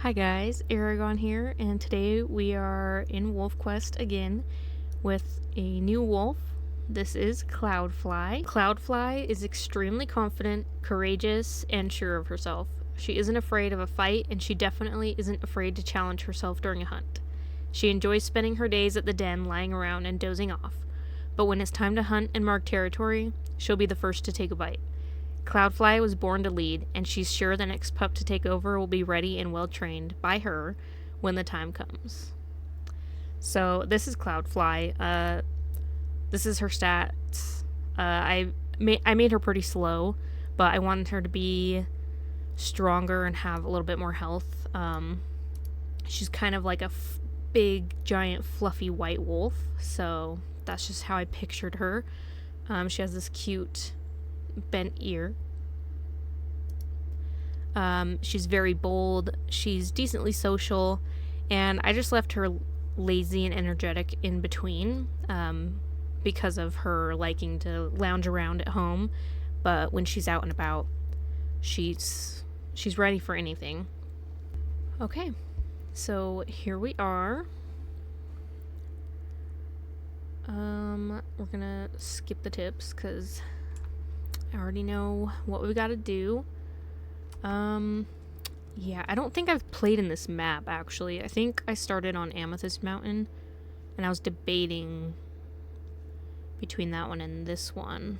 Hi guys, Aragon here, and today we are in WolfQuest again with a new wolf. This is CloudFly. CloudFly is extremely confident, courageous, and sure of herself. She isn't afraid of a fight, and she definitely isn't afraid to challenge herself during a hunt. She enjoys spending her days at the den lying around and dozing off, but when it's time to hunt and mark territory, she'll be the first to take a bite. CloudFly was born to lead, and she's sure the next pup to take over will be ready and well trained by her when the time comes. So this is CloudFly. This is her stats. I made her pretty slow, but I wanted her to be stronger and have a little bit more health. She's kind of like a big, giant, fluffy white wolf, so that's just how I pictured her. She has this cute bent ear. She's very bold, she's decently social, and I just left her lazy and energetic in between because of her liking to lounge around at home, but when she's out and about, she's ready for anything. Okay, so here we are. We're gonna skip the tips because I already know what we gotta do. Yeah, I don't think I've played in this map, actually. I think I started on Amethyst Mountain, and I was debating between that one and this one.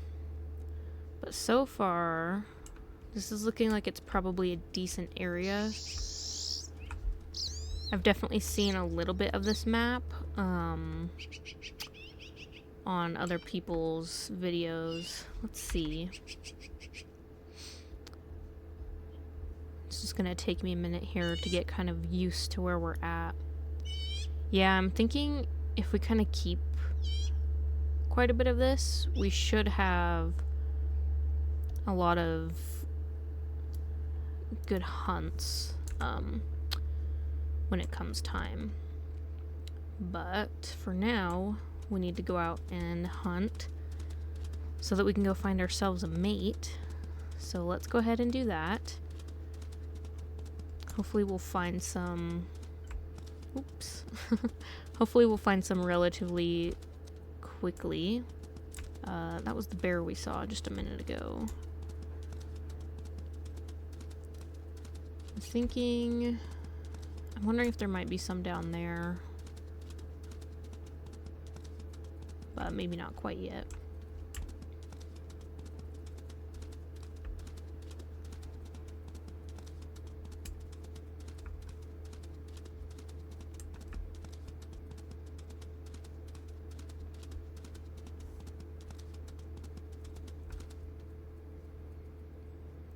But so far, this is looking like it's probably a decent area. I've definitely seen a little bit of this map, on other people's videos. Let's see. It's just gonna take me a minute here to get kind of used to where we're at. Yeah, I'm thinking if we kind of keep quite a bit of this, we should have a lot of good hunts when it comes time. But for now, we need to go out and hunt so that we can go find ourselves a mate. So let's go ahead and do that. Hopefully we'll find some... Oops. Hopefully we'll find some relatively quickly. That was the bear we saw just a minute ago. I'm wondering if there might be some down there. But maybe not quite yet.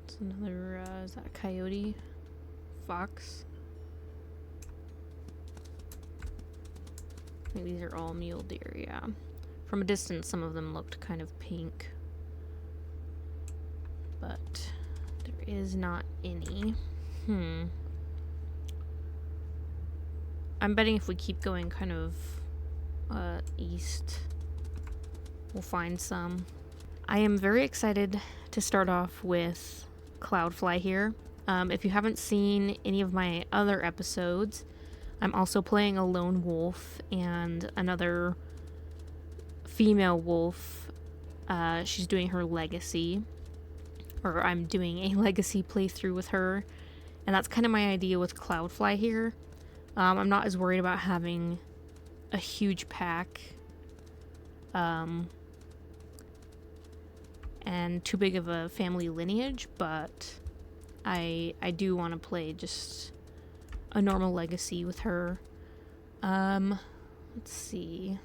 It's another, is that a coyote? Fox? I think these are all mule deer, yeah. From a distance, some of them looked kind of pink. But there is not any. I'm betting if we keep going kind of east, we'll find some. I am very excited to start off with CloudFly here. If you haven't seen any of my other episodes, I'm also playing a lone wolf and another female wolf. She's doing her legacy, or I'm doing a legacy playthrough with her, and that's kind of my idea with CloudFly here. I'm not as worried about having a huge pack and too big of a family lineage, but I do want to play just a normal legacy with her. Let's see.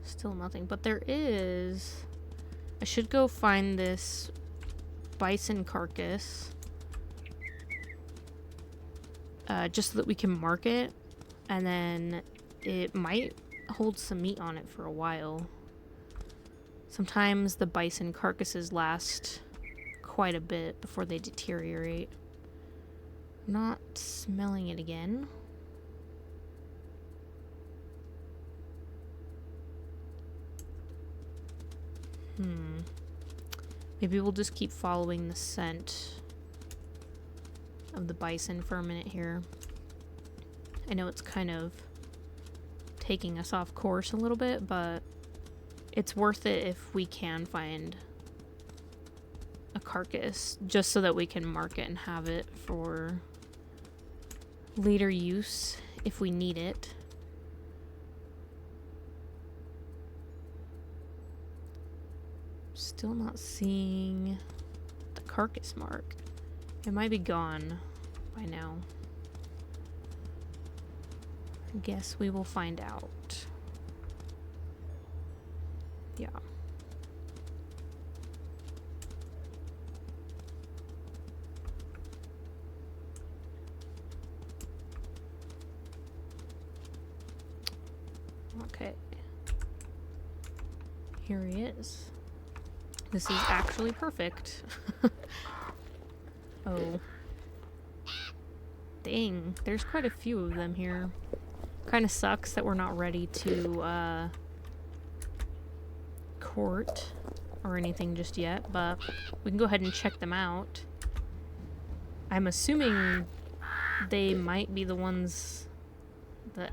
Still nothing, but there is... I should go find this bison carcass. Just so that we can mark it, and then it might hold some meat on it for a while. Sometimes the bison carcasses last quite a bit before they deteriorate. Not smelling it again. Maybe we'll just keep following the scent of the bison for a minute here. I know it's kind of taking us off course a little bit, but it's worth it if we can find a carcass, just so that we can mark it and have it for later use if we need it. Still not seeing the carcass mark. It might be gone by now. I guess we will find out. Yeah. Okay. Here he is. This is actually perfect. Oh. Dang, there's quite a few of them here. Kind of sucks that we're not ready to court or anything just yet, but we can go ahead and check them out. I'm assuming they might be the ones that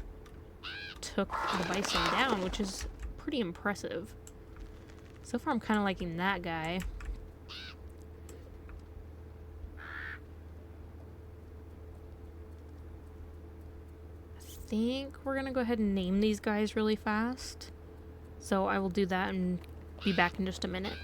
took the bison down, which is pretty impressive. So far I'm kind of liking that guy. I think we're gonna go ahead and name these guys really fast. So I will do that and be back in just a minute.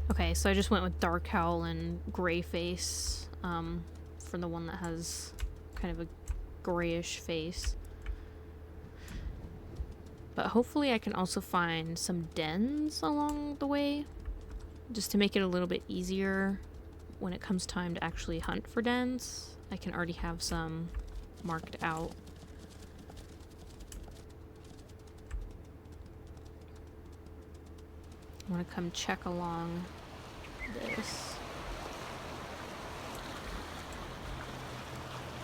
Okay, so I just went with Dark Howl and Gray Face for the one that has kind of a grayish face. But hopefully I can also find some dens along the way, just to make it a little bit easier when it comes time to actually hunt for dens. I can already have some marked out. I want to come check along this.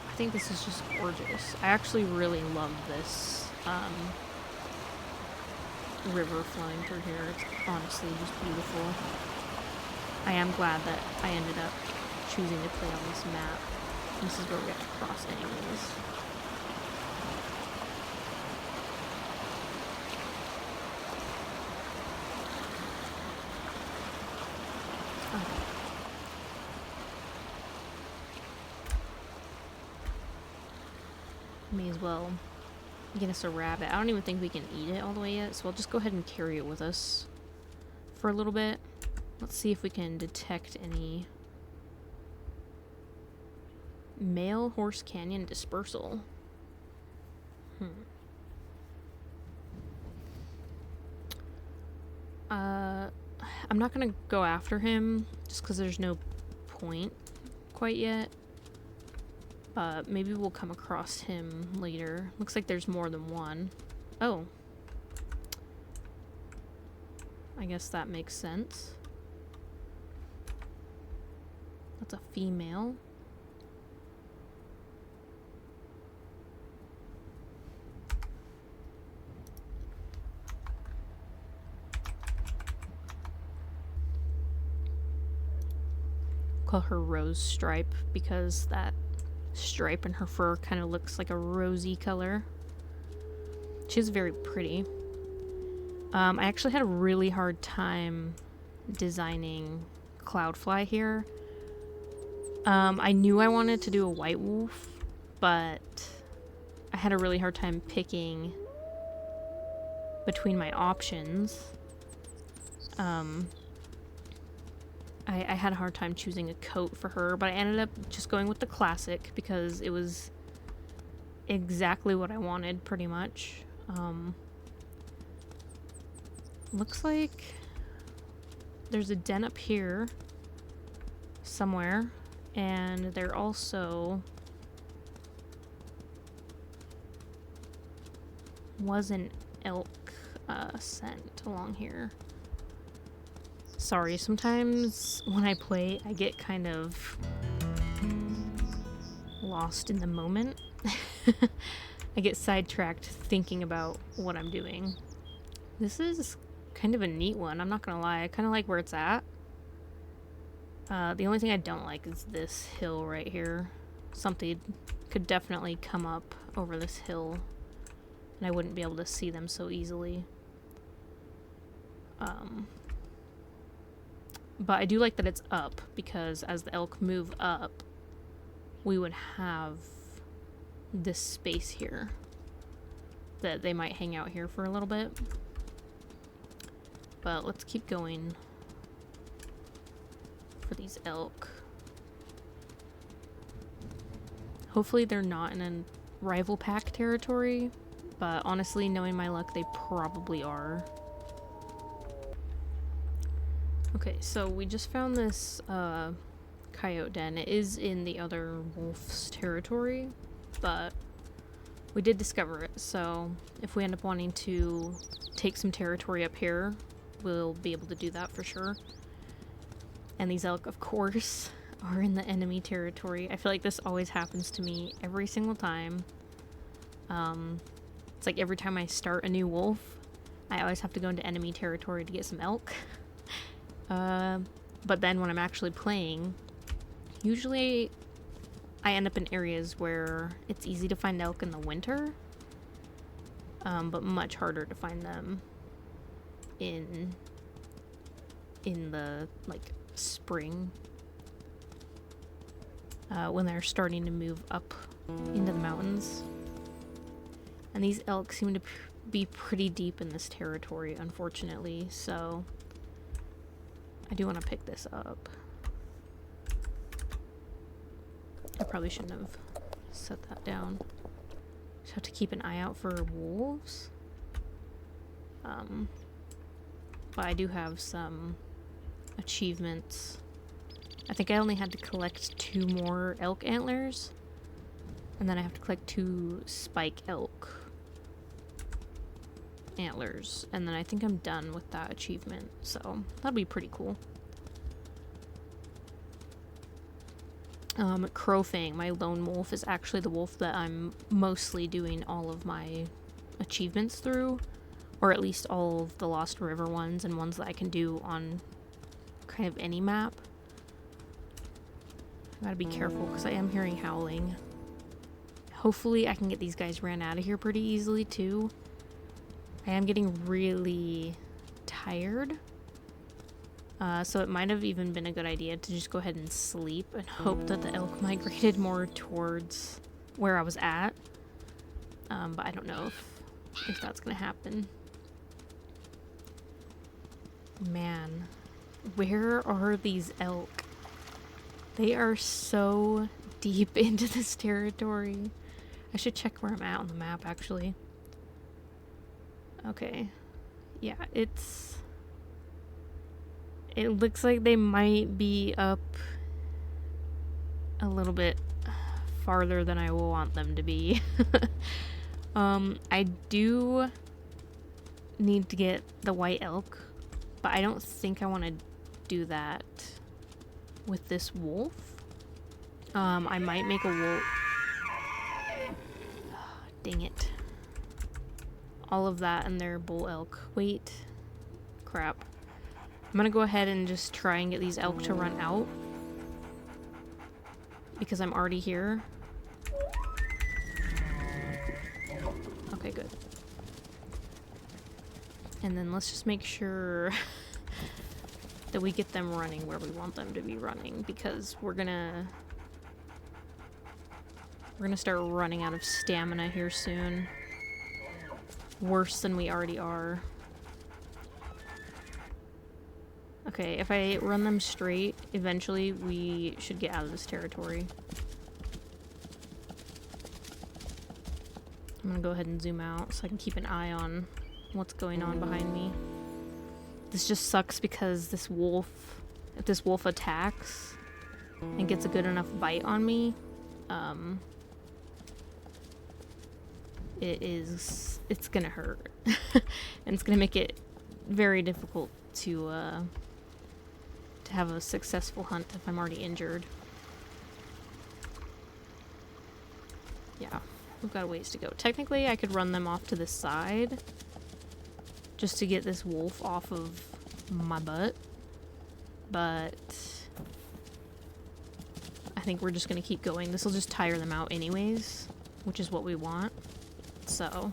I think this is just gorgeous. I actually really love this river flowing through here. It's honestly just beautiful. I am glad that I ended up choosing to play on this map. This is where we have to cross anyways. May as well get us a rabbit. I don't even think we can eat it all the way yet, so I'll just go ahead and carry it with us for a little bit. Let's see if we can detect any male horse canyon dispersal. I'm not gonna go after him just because there's no point quite yet. Maybe we'll come across him later. Looks like there's more than one. Oh. I guess that makes sense. That's a female. Call her Rose Stripe because that stripe in her fur kind of looks like a rosy color. She's very pretty. I actually had a really hard time designing CloudFly here. I knew I wanted to do a white wolf, but I had a really hard time picking between my options. I had a hard time choosing a coat for her, but I ended up just going with the classic because it was exactly what I wanted, pretty much. Looks like there's a den up here somewhere, and there also was an elk scent along here. Sorry, sometimes when I play, I get kind of lost in the moment. I get sidetracked thinking about what I'm doing. This is kind of a neat one, I'm not gonna lie. I kind of like where it's at. The only thing I don't like is this hill right here. Something could definitely come up over this hill, and I wouldn't be able to see them so easily. But I do like that it's up, because as the elk move up, we would have this space here that they might hang out here for a little bit. But let's keep going for these elk. Hopefully they're not in a rival pack territory, but honestly, knowing my luck, they probably are. Okay, so we just found this coyote den. It is in the other wolf's territory, but we did discover it, so if we end up wanting to take some territory up here, we'll be able to do that for sure. And these elk, of course, are in the enemy territory. I feel like this always happens to me every single time. It's like every time I start a new wolf, I always have to go into enemy territory to get some elk. But then when I'm actually playing, usually I end up in areas where it's easy to find elk in the winter, but much harder to find them in the, like, spring, when they're starting to move up into the mountains. And these elk seem to be pretty deep in this territory, unfortunately, so I do want to pick this up. I probably shouldn't have set that down. Just have to keep an eye out for wolves. But I do have some achievements. I think I only had to collect 2 more elk antlers, and then I have to collect 2 spike elk antlers, and then I think I'm done with that achievement, so that'll be pretty cool. Crowfang, my lone wolf, is actually the wolf that I'm mostly doing all of my achievements through, or at least all of the Lost River ones and ones that I can do on kind of any map. I gotta be careful because I am hearing howling. Hopefully I can get these guys ran out of here pretty easily too. I am getting really tired, so it might have even been a good idea to just go ahead and sleep and hope that the elk migrated more towards where I was at, but I don't know if that's gonna happen. Man, where are these elk? They are so deep into this territory. I should check where I'm at on the map, actually. Okay. Yeah, it looks like they might be up a little bit farther than I will want them to be. I do need to get the white elk, but I don't think I want to do that with this wolf. I might make a wolf. Dang it. All of that and their bull elk. Wait. Crap. I'm gonna go ahead and just try and get these elk to run out, because I'm already here. Okay, good. And then let's just make sure that we get them running where we want them to be running, because we're gonna start running out of stamina here soon. Worse than we already are. Okay, if I run them straight, eventually we should get out of this territory. I'm gonna go ahead and zoom out so I can keep an eye on what's going on behind me. This just sucks because this wolf, if this wolf attacks and gets a good enough bite on me, it's gonna hurt. And it's gonna make it very difficult to have a successful hunt if I'm already injured. Yeah. we've got a ways to go. Technically, I could run them off to the side just to get this wolf off of my butt, but I think we're just gonna keep going. This will just tire them out anyways, which is what we want. So,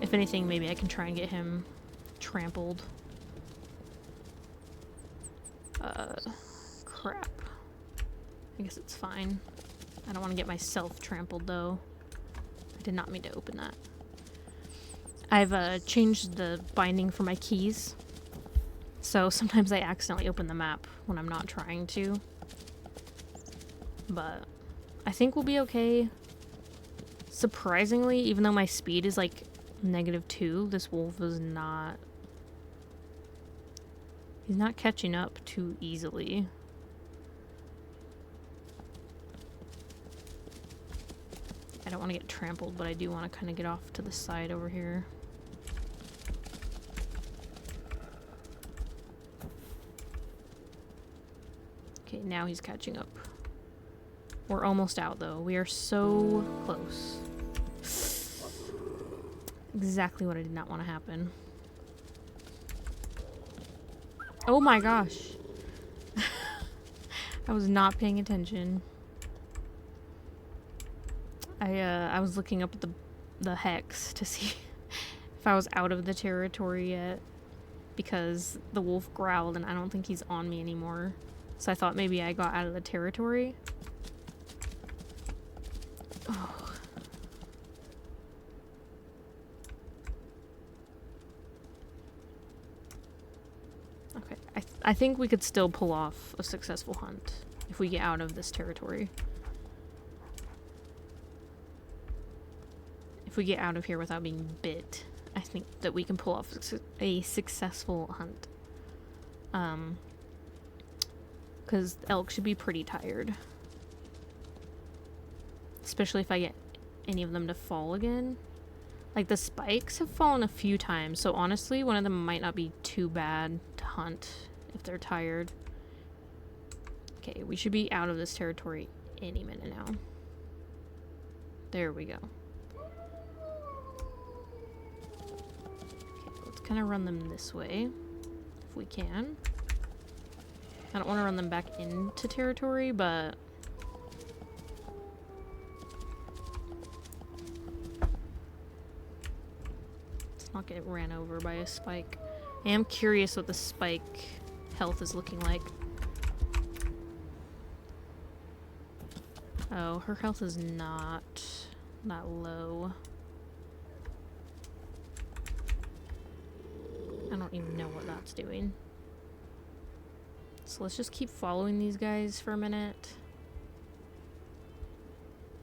if anything, maybe I can try and get him trampled. Crap. I guess it's fine. I don't want to get myself trampled, though. I did not mean to open that. I've changed the binding for my keys, so sometimes I accidentally open the map when I'm not trying to. But I think we'll be okay. Surprisingly, even though my speed is like -2, this wolf is not... He's not catching up too easily. I don't want to get trampled, but I do want to kind of get off to the side over here. Okay, now he's catching up. We're almost out, though. We are so close. Exactly what I did not want to happen. Oh my gosh. I was not paying attention. I was looking up at the hex to see if I was out of the territory yet, because the wolf growled and I don't think he's on me anymore. So I thought maybe I got out of the territory. Oh. Okay, I think we could still pull off a successful hunt if we get out of this territory. If we get out of here without being bit, I think that we can pull off a successful hunt. Because elk should be pretty tired. Especially if I get any of them to fall again. Like, the spikes have fallen a few times, so honestly, one of them might not be too bad to hunt if they're tired. Okay, we should be out of this territory any minute now. There we go. Okay, let's kind of run them this way, if we can. I don't want to run them back into territory, but... not get ran over by a spike. I am curious what the spike health is looking like. Oh, her health is not that low. I don't even know what that's doing. So let's just keep following these guys for a minute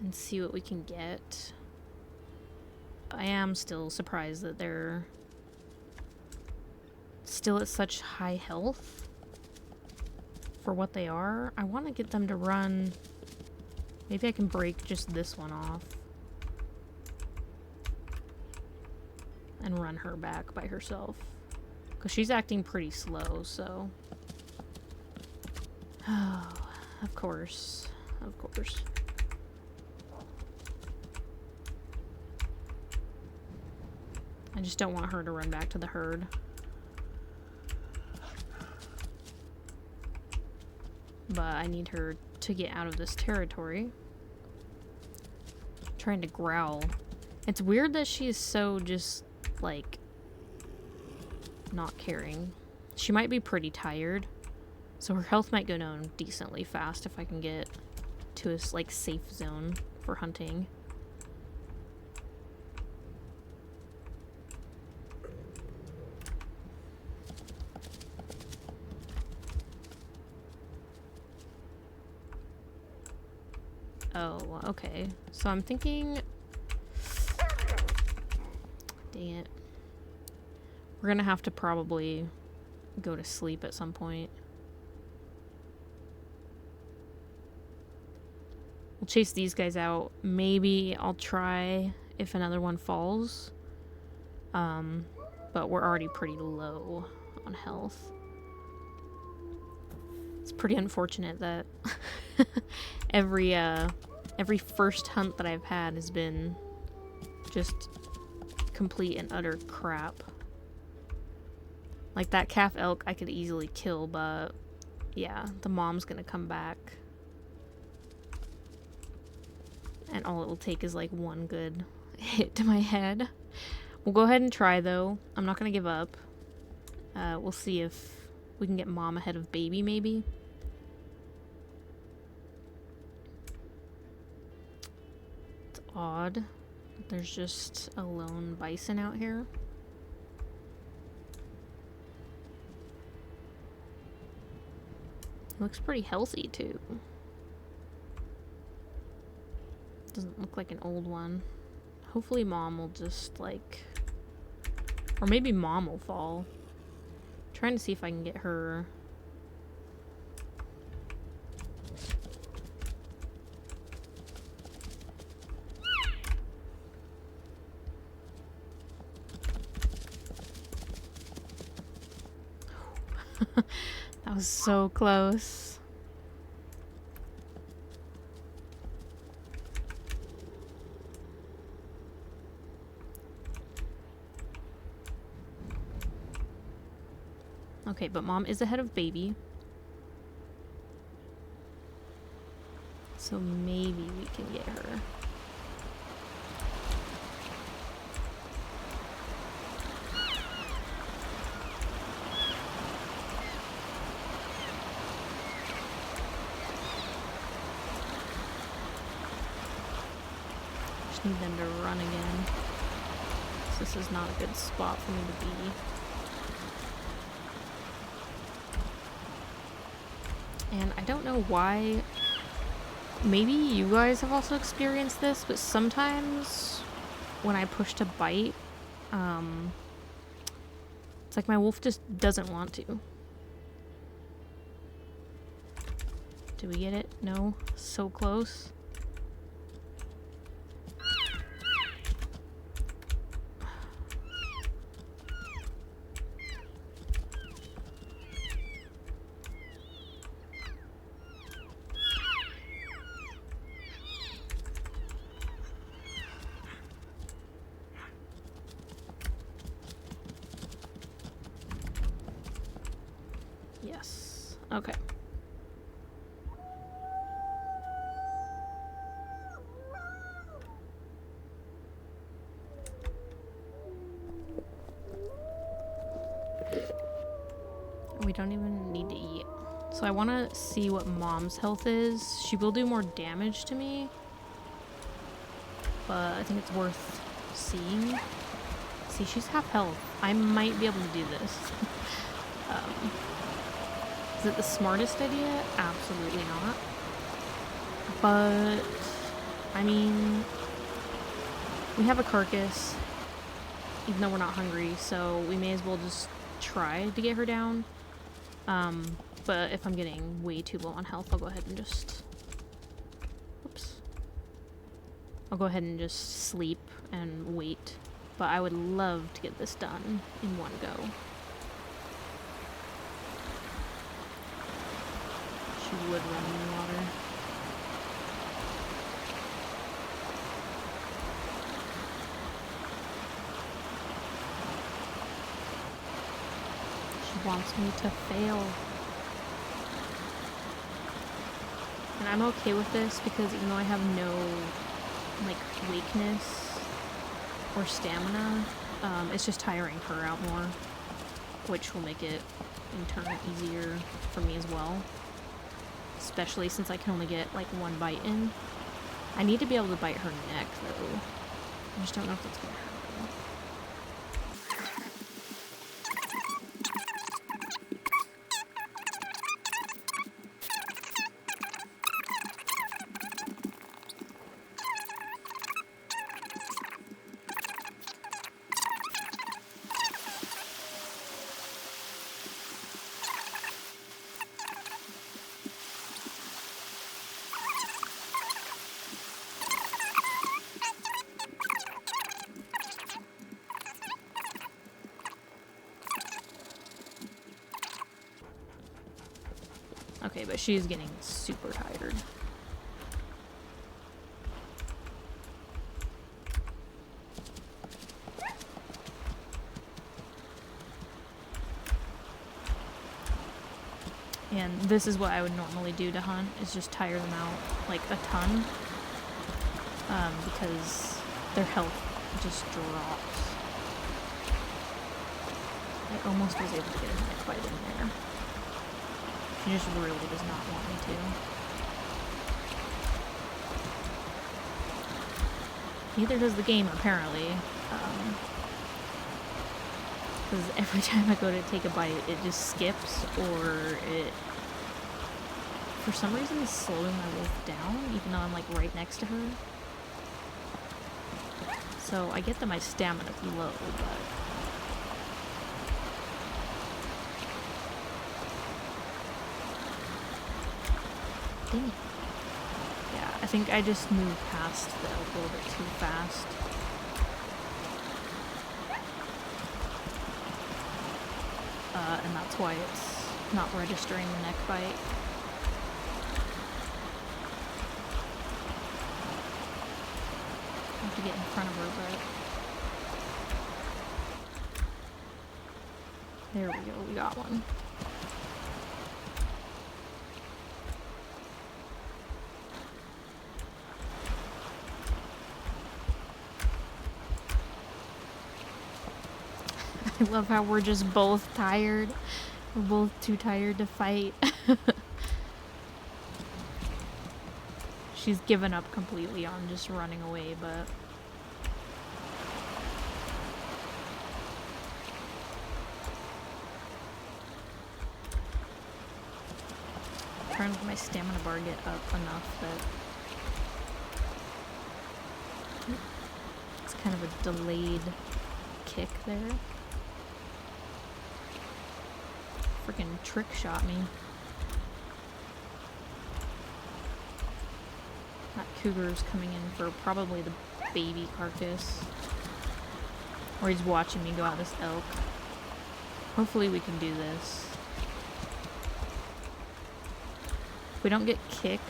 and see what we can get. I am still surprised that they're still at such high health for what they are. I want to get them to run. Maybe I can break just this one off and run her back by herself, because she's acting pretty slow, so... Oh, of course. Of course. I just don't want her to run back to the herd. But I need her to get out of this territory. I'm trying to growl. It's weird that she is so just, like, not caring. She might be pretty tired, so her health might go down decently fast if I can get to a, like, safe zone for hunting. Oh, okay. So I'm thinking... Dang it. We're gonna have to probably go to sleep at some point. We'll chase these guys out. Maybe I'll try if another one falls. But we're already pretty low on health. It's pretty unfortunate that every Every first hunt that I've had has been just complete and utter crap. Like that calf elk I could easily kill, but yeah, the mom's gonna come back. And all it will take is like one good hit to my head. We'll go ahead and try though. I'm not gonna give up. We'll see if we can get mom ahead of baby maybe. It's odd that there's just a lone bison out here. He looks pretty healthy too. Doesn't look like an old one. Hopefully mom will just like, or maybe mom will fall. I'm trying to see if I can get her. That was so close. Okay, but mom is ahead of baby. So maybe we can get her. Just need them to run again. So this is not a good spot for me to be. And I don't know why, maybe you guys have also experienced this, but sometimes when I push to bite, it's like my wolf just doesn't want to. Do we get it? No? So close. Yes. Okay. We don't even need to eat. So I want to see what mom's health is. She will do more damage to me, but I think it's worth seeing. See, she's half health. I might be able to do this. Is it the smartest idea? Absolutely not. But, I mean, we have a carcass, even though we're not hungry, so we may as well just try to get her down. But if I'm getting way too low on health, I'll go ahead and just, oops. I'll go ahead and just sleep and wait. But I would love to get this done in one go. She would run in the water. She wants me to fail. And I'm okay with this because even though I have no, like, weakness or stamina, it's just tiring her out more, which will make it, in turn, easier for me as well. Especially since I can only get, like, one bite in. I need to be able to bite her neck, though. I just don't know if that's gonna happen. Okay, but she's getting super tired. And this is what I would normally do to hunt, is just tire them out, like, a ton. Because their health just drops. I almost was able to get a neck bite in there. She just really does not want me to. Neither does the game, apparently. Because every time I go to take a bite, it just skips, or it, for some reason, is slowing my wolf down, even though I'm, like, right next to her. So I get that my stamina's low, but... Dang it. Yeah, I think I just moved past the elk a little bit too fast. And that's why it's not registering the neck bite. I have to get in front of her, but... There we go, we got one. I love how we're just both tired. We're both too tired to fight. She's given up completely on just running away, but... I'm trying to let my stamina bar get up enough that... It's kind of a delayed kick there. Freaking trick shot me. That cougar's coming in for probably the baby carcass. Or he's watching me go out this elk. Hopefully we can do this. If we don't get kicked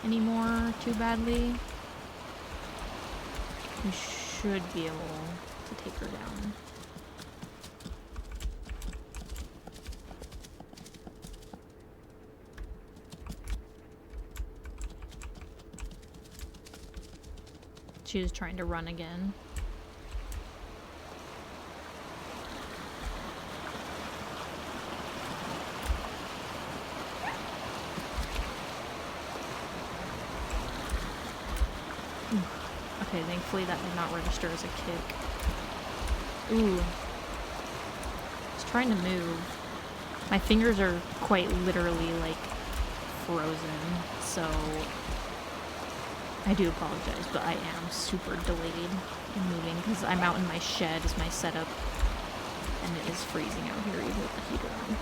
anymore too badly, we should be able to take her down. She was trying to run again. Okay, thankfully that did not register as a kick. Ooh. I was trying to move. My fingers are quite literally, like, frozen, so... I do apologize, but I am super delayed in moving because I'm out in my shed as my setup, and it is freezing out here even with the heater on.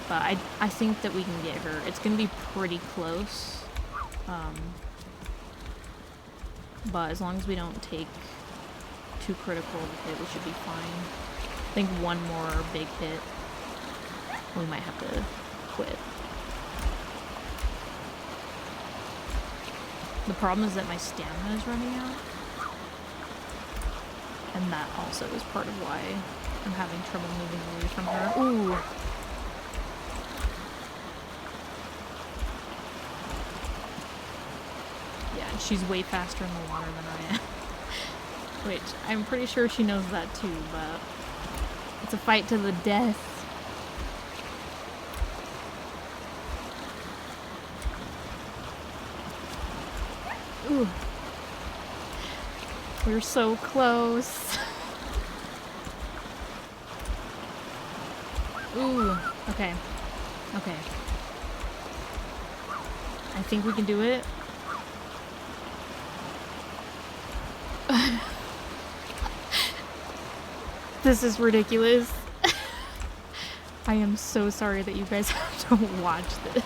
But I think that we can get her. It's going to be pretty close, but as long as we don't take too critical of a hit, we should be fine. I think one more big hit, we might have to quit. The problem is that my stamina is running out, and that also is part of why I'm having trouble moving away from her. Ooh! Yeah, and she's way faster in the water than I am. Which, I'm pretty sure she knows that too, but it's a fight to the death. Ooh. We're so close. Ooh. Okay. Okay. I think we can do it. This is ridiculous. I am so sorry that you guys have to watch this.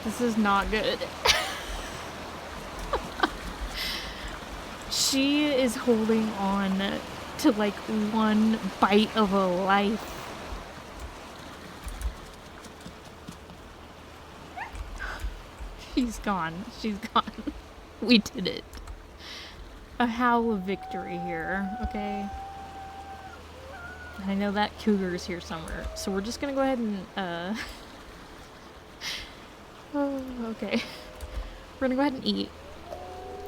This is not good. She is holding on to like one bite of a life. She's gone. She's gone. We did it. a howl of victory here, okay? And I know that cougar's here somewhere, so we're just gonna go ahead and, oh, okay. We're gonna go ahead and eat.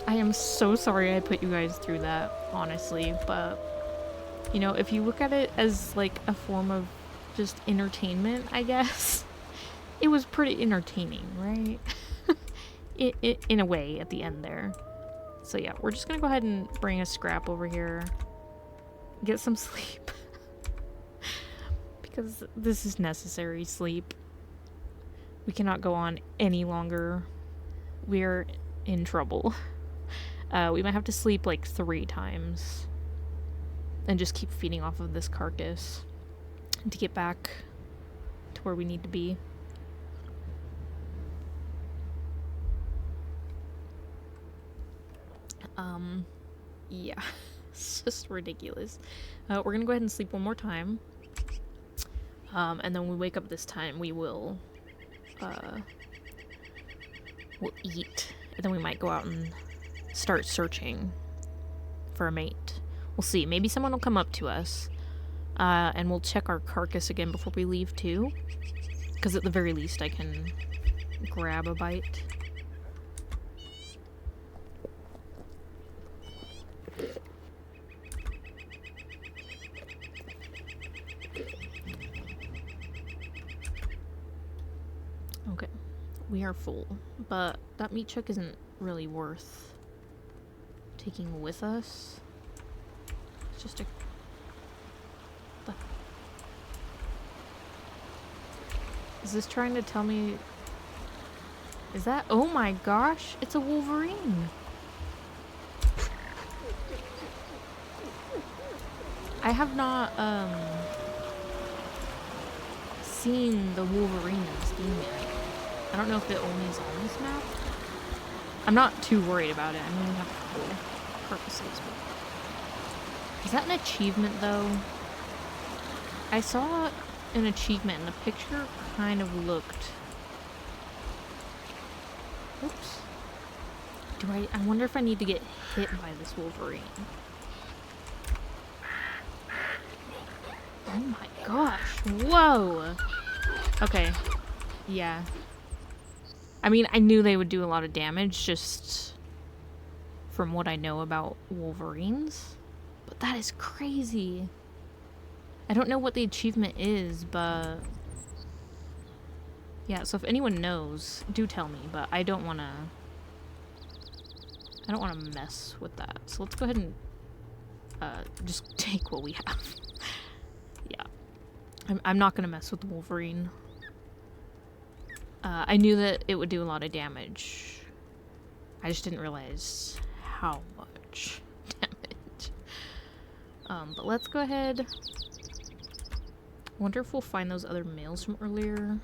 I am so sorry I put you guys through that, honestly, but, you know, if you look at it as, like, a form of just entertainment, I guess, it was pretty entertaining, right? In a way, at the end there. So yeah, we're just gonna go ahead and bring a scrap over here. Get some sleep. Because this is necessary sleep. We cannot go on any longer. We're in trouble. We might have to sleep like 3 times. And just keep feeding off of this carcass. To get back to where we need to be. Yeah. It's just ridiculous. We're gonna go ahead and sleep one more time. And then when we wake up this time, we will, we'll eat. And then we might go out and start searching for a mate. We'll see. Maybe someone will come up to us. And we'll check our carcass again before we leave, too. Because at the very least, I can grab a bite. Okay, we are full, but that meat chuck isn't really worth taking with us. It's just a... Is this trying to tell me... Is that... Oh my gosh, it's a wolverine! I have not, seen the wolverine in this game yet. I don't know if it only is on this map. I'm not too worried about it. I mean, we have a couple carcasses, but... Is that an achievement, though? I saw an achievement, and the picture kind of looked... Oops. I wonder if I need to get hit by this wolverine. Oh my gosh. Whoa! Okay. Yeah. I mean, I knew they would do a lot of damage, just from what I know about wolverines. But that is crazy. I don't know what the achievement is, but... Yeah, so if anyone knows, do tell me, but I don't want to mess with that. So let's go ahead and just take what we have. Yeah. I'm not going to mess with the wolverine. I knew that it would do a lot of damage. I just didn't realize how much damage. But let's go ahead. Wonder if we'll find those other males from earlier.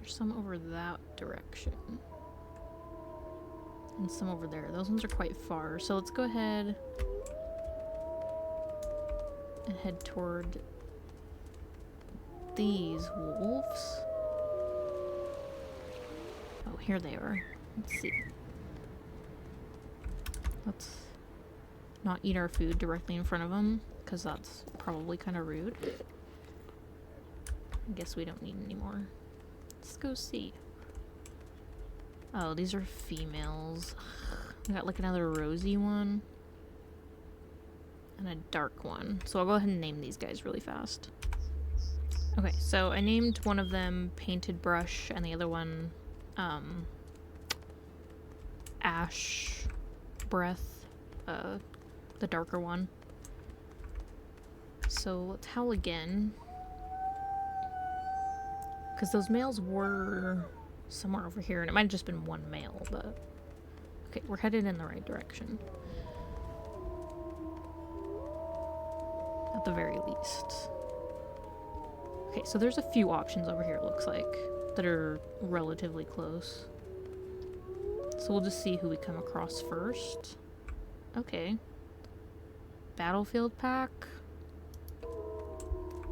There's some over that direction. And some over there. Those ones are quite far. So let's go ahead and head toward these wolves. Oh, here they are. Let's see. Let's not eat our food directly in front of them, because that's probably kind of rude. I guess we don't need any more. Let's go see. Oh, these are females. We got like another rosy one. And a dark one. So I'll go ahead and name these guys really fast. Okay, so I named one of them Painted Brush and the other one Ash Breath, the darker one. So let's howl again. Because those males were somewhere over here, and it might have just been one male, but... Okay, we're headed in the right direction. At the very least. Okay, so there's a few options over here, it looks like, that are relatively close. So we'll just see who we come across first. Okay. Battlefield pack.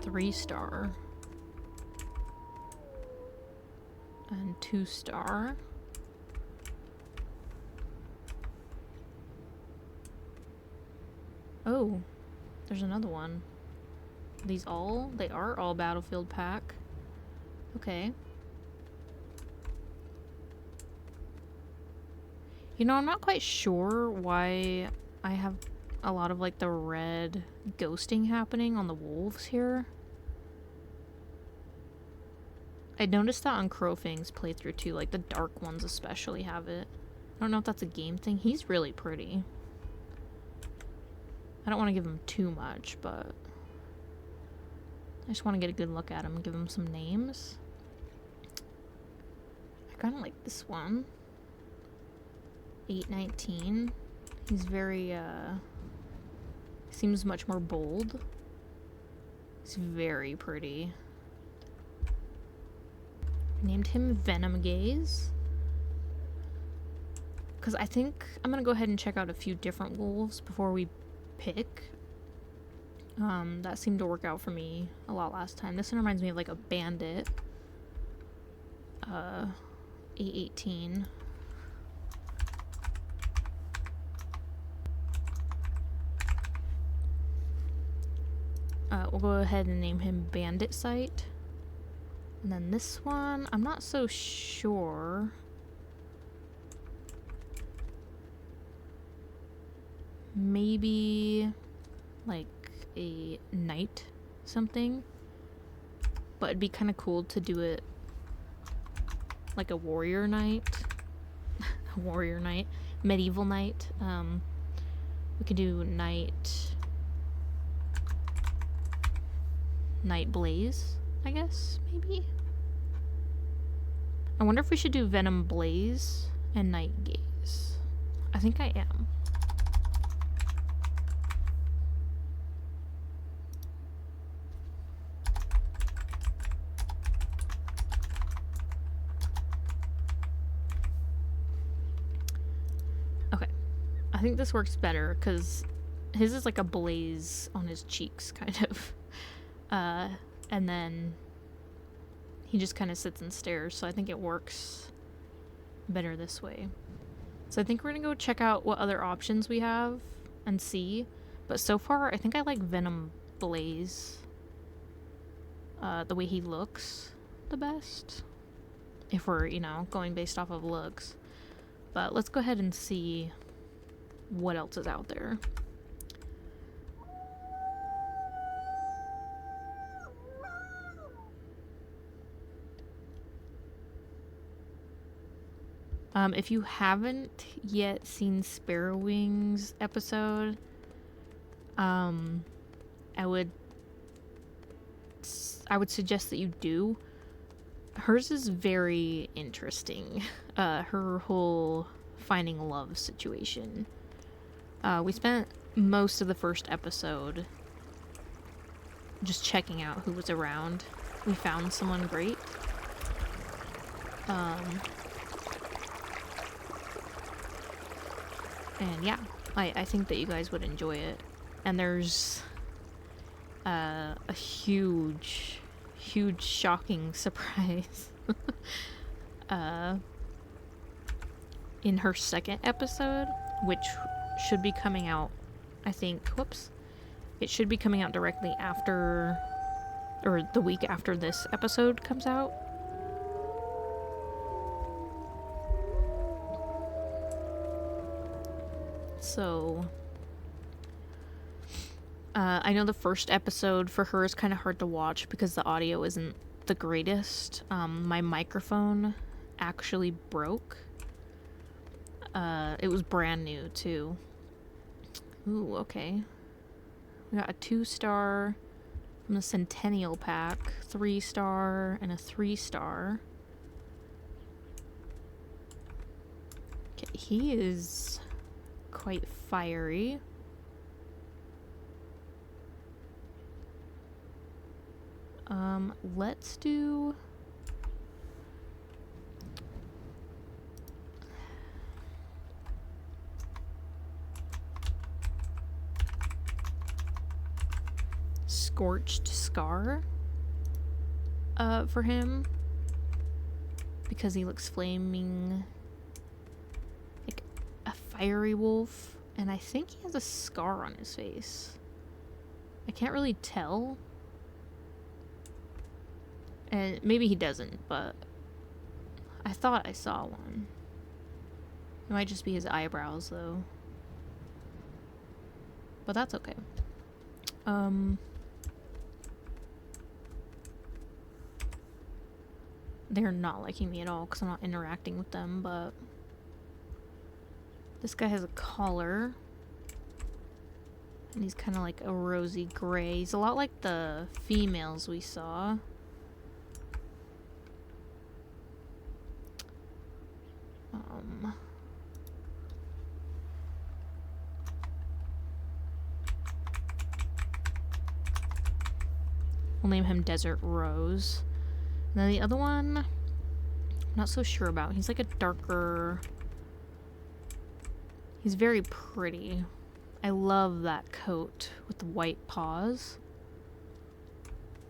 3-star. And 2-star. Oh, there's another one. They are all Battlefield pack. Okay. You know, I'm not quite sure why I have a lot of like the red ghosting happening on the wolves here. I noticed that on Crowfang's playthrough too, like the dark ones especially have it. I don't know if that's a game thing. He's really pretty. I don't want to give him too much, but I just want to get a good look at him and give him some names. I kind of like this one. 819. He's very, seems much more bold. He's very pretty. Named him Venom Gaze. Because I think I'm going to go ahead and check out a few different wolves before we pick. That seemed to work out for me a lot last time. This one reminds me of like a bandit. 818. We'll go ahead and name him Bandit Sight. And then this one, I'm not so sure. Maybe like a knight something. But it'd be kind of cool to do it like a warrior knight. A warrior knight. Medieval knight. We could do knight Blaze, I guess, maybe? I wonder if we should do Venom Blaze and Night Gaze. I think I am. Okay. I think this works better because his is like a blaze on his cheeks, kind of. And then he just kind of sits and stares, so I think it works better this way. So I think we're gonna go check out what other options we have and see, but so far I think I like Venom Blaze, the way he looks the best, if we're, you know, going based off of looks. But let's go ahead and see what else is out there. If you haven't yet seen Sparrowwing's episode, I would suggest that you do. Hers is very interesting. Her whole finding love situation. We spent most of the first episode just checking out who was around. We found someone great. And yeah, I think that you guys would enjoy it. And there's a huge shocking surprise in her second episode, which should be coming out, I think, it should be coming out directly after, or the week after this episode comes out. So, I know the first episode for her is kind of hard to watch because the audio isn't the greatest. My microphone actually broke. It was brand new, too. Ooh, okay. We got a 2-star from the Centennial Pack, 3-star, and a 3-star. Okay, he is quite fiery. Let's do Scorched Scar for him. because he looks flaming, like a fiery wolf, and I think he has a scar on his face. I can't really tell. And maybe he doesn't, but I thought I saw one. It might just be his eyebrows, though. But that's okay. They're not liking me at all because I'm not interacting with them, but this guy has a collar. And he's kind of like a rosy gray. He's a lot like the females we saw. We'll name him Desert Rose. And then the other one, I'm not so sure about. He's like a darker... He's very pretty. I love that coat with the white paws.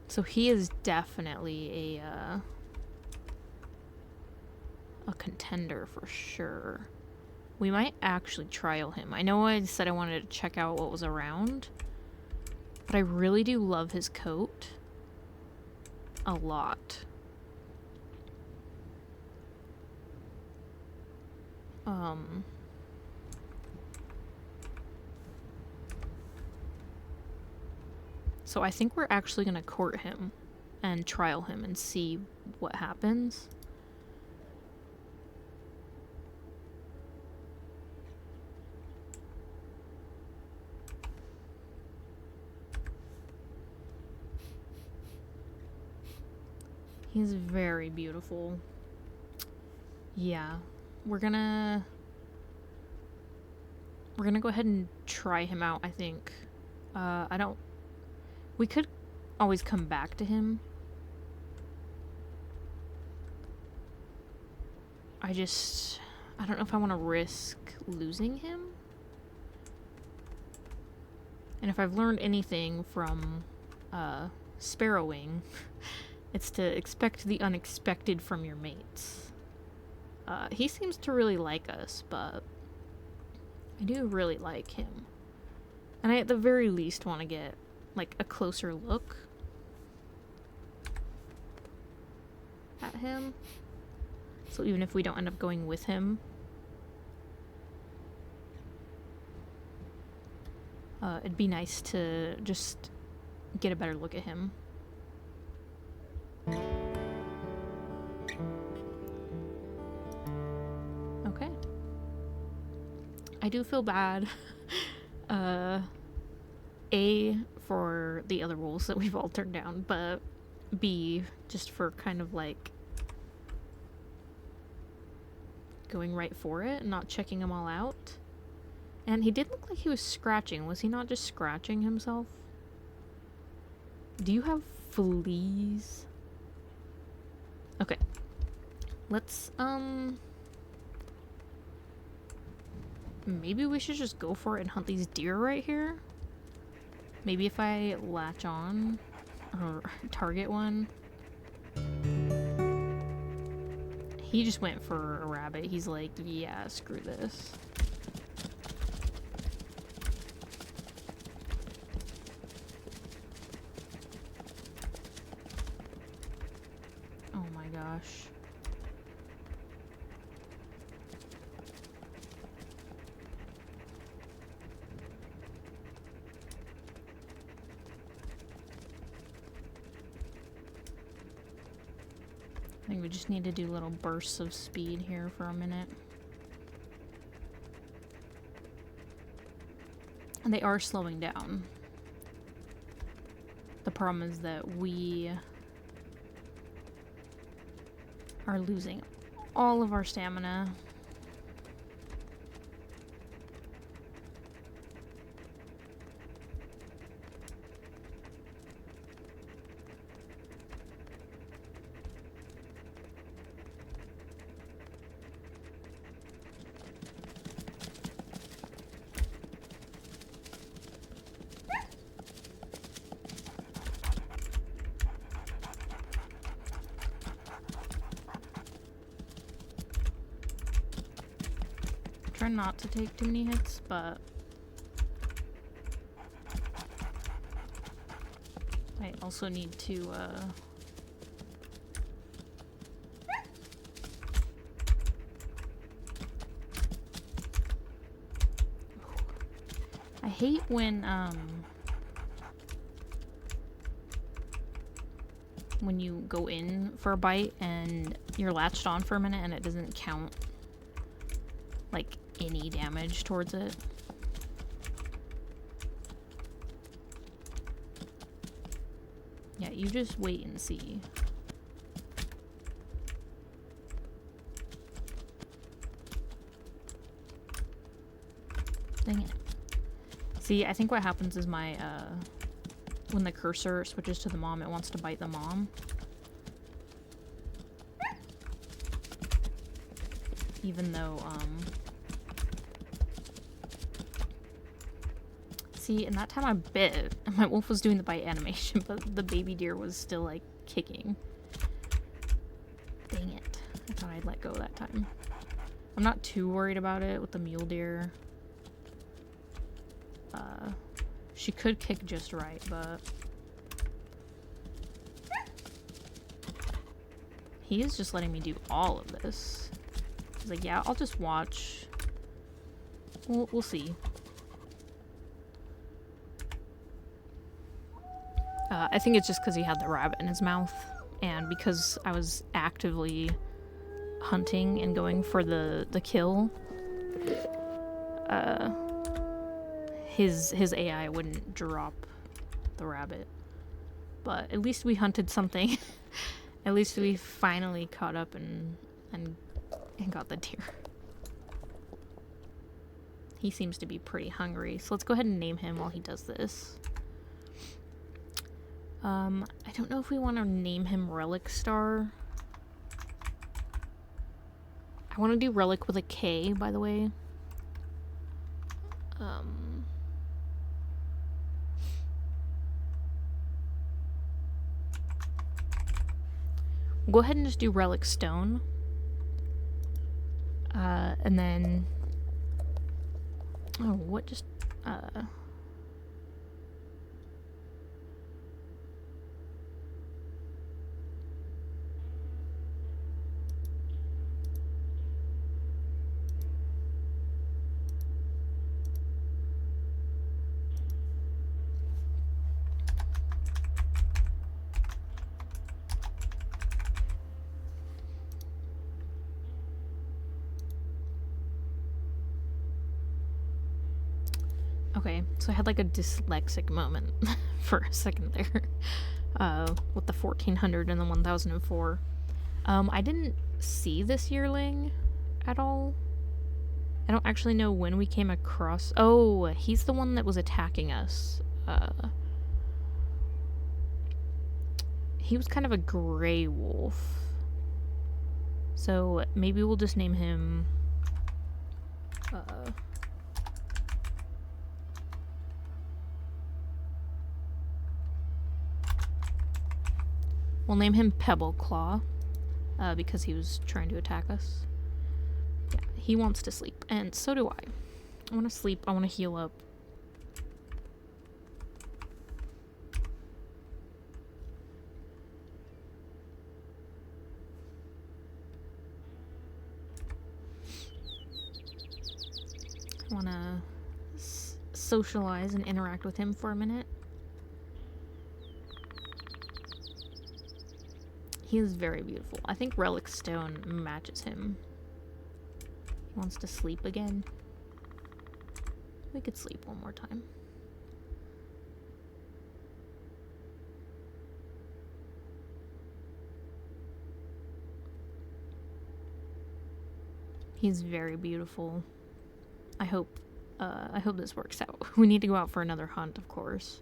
So he is definitely a contender for sure. We might actually trial him. I know I said I wanted to check out what was around, but I really do love his coat a lot. So I think we're actually gonna court him and trial him and see what happens. He's very beautiful. Yeah, we're gonna go ahead and try him out, I think. We could always come back to him. I don't know if I want to risk losing him. And if I've learned anything from Sparrowing, it's to expect the unexpected from your mates. He seems to really like us, but I do really like him. And I at the very least want to get like a closer look at him. So even if we don't end up going with him, it'd be nice to just get a better look at him. Okay. I do feel bad. A, for the other wolves that we've all turned down, but B, just for kind of like going right for it and not checking them all out. And he did look like he was scratching. Was he not just scratching himself? Do you have fleas? Okay. Let's, maybe we should just go for it and hunt these deer right here. Maybe if I latch on or target one. He just went for a rabbit. He's like, yeah, screw this. Oh my gosh. I think we just need to do little bursts of speed here for a minute. And they are slowing down. The problem is that we are losing all of our stamina. trying not to take too many hits, but I also need to, I hate when you go in for a bite and you're latched on for a minute and it doesn't count, like, any damage towards it. Yeah, you just wait and see. Dang it. See, I think what happens is my, when the cursor switches to the mom, it wants to bite the mom. Even though, see, and that time I bit, and my wolf was doing the bite animation, but the baby deer was still, like, kicking. Dang it. I thought I'd let go that time. I'm not too worried about it with the mule deer. She could kick just right, but he is just letting me do all of this. He's like, yeah, I'll just watch. We'll see. I think it's just because he had the rabbit in his mouth, and because I was actively hunting and going for the kill, his AI wouldn't drop the rabbit. But at least we hunted something. At least we finally caught up and got the deer. He seems to be pretty hungry, so let's go ahead and name him while he does this. I don't know if we want to name him Relic Star. I want to do Relic with a K, by the way. We'll go ahead and just do Relic Stone. And then... Oh, what just... Okay, so I had like a dyslexic moment for a second there, with the 1400 and the 1004. I didn't see this yearling at all. I don't actually know when we came across... Oh, he's the one that was attacking us. He was kind of a gray wolf. So maybe we'll just name him... We'll name him Pebble Claw, because he was trying to attack us. Yeah, he wants to sleep, and so do I. I want to sleep, I want to heal up. I want to socialize and interact with him for a minute. He is very beautiful. I think Relic Stone matches him. He wants to sleep again. We could sleep one more time. He's very beautiful. I hope this works out. We need to go out for another hunt, of course.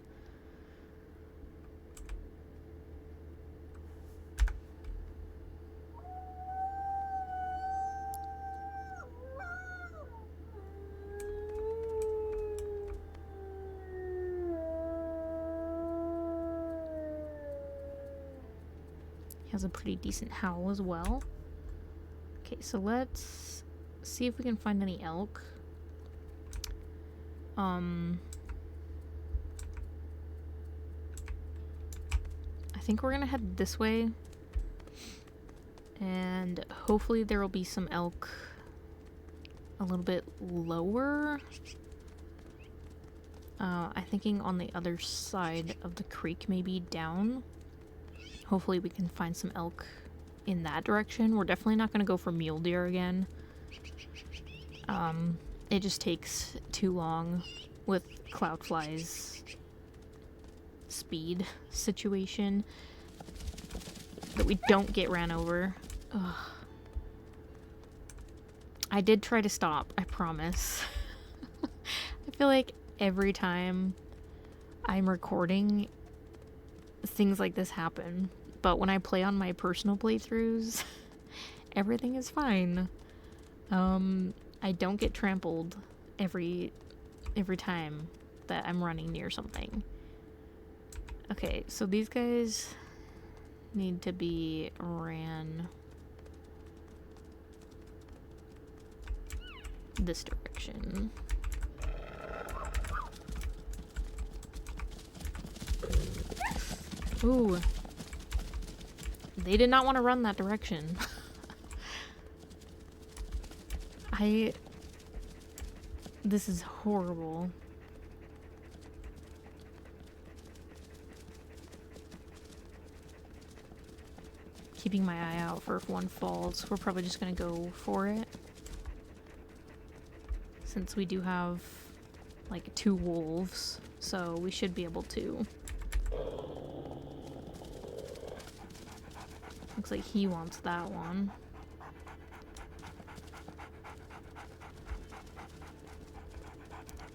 Has a pretty decent howl as well. Okay, so let's see if we can find any elk. I think we're gonna head this way, and hopefully there will be some elk a little bit lower. I'm thinking on the other side of the creek, maybe down. Hopefully we can find some elk in that direction. We're definitely not gonna go for mule deer again. It just takes too long with CloudFly's speed situation that we don't get ran over. Ugh. I did try to stop, I promise. I feel like every time I'm recording, things like this happen. But when I play on my personal playthroughs, everything is fine. I don't get trampled every time that I'm running near something. Okay, so these guys need to be ran this direction. Ooh. They did not want to run that direction. This is horrible. Keeping my eye out for if one falls. We're probably just gonna go for it. Since we do have like 2 wolves, so we should be able to. Looks like he wants that one.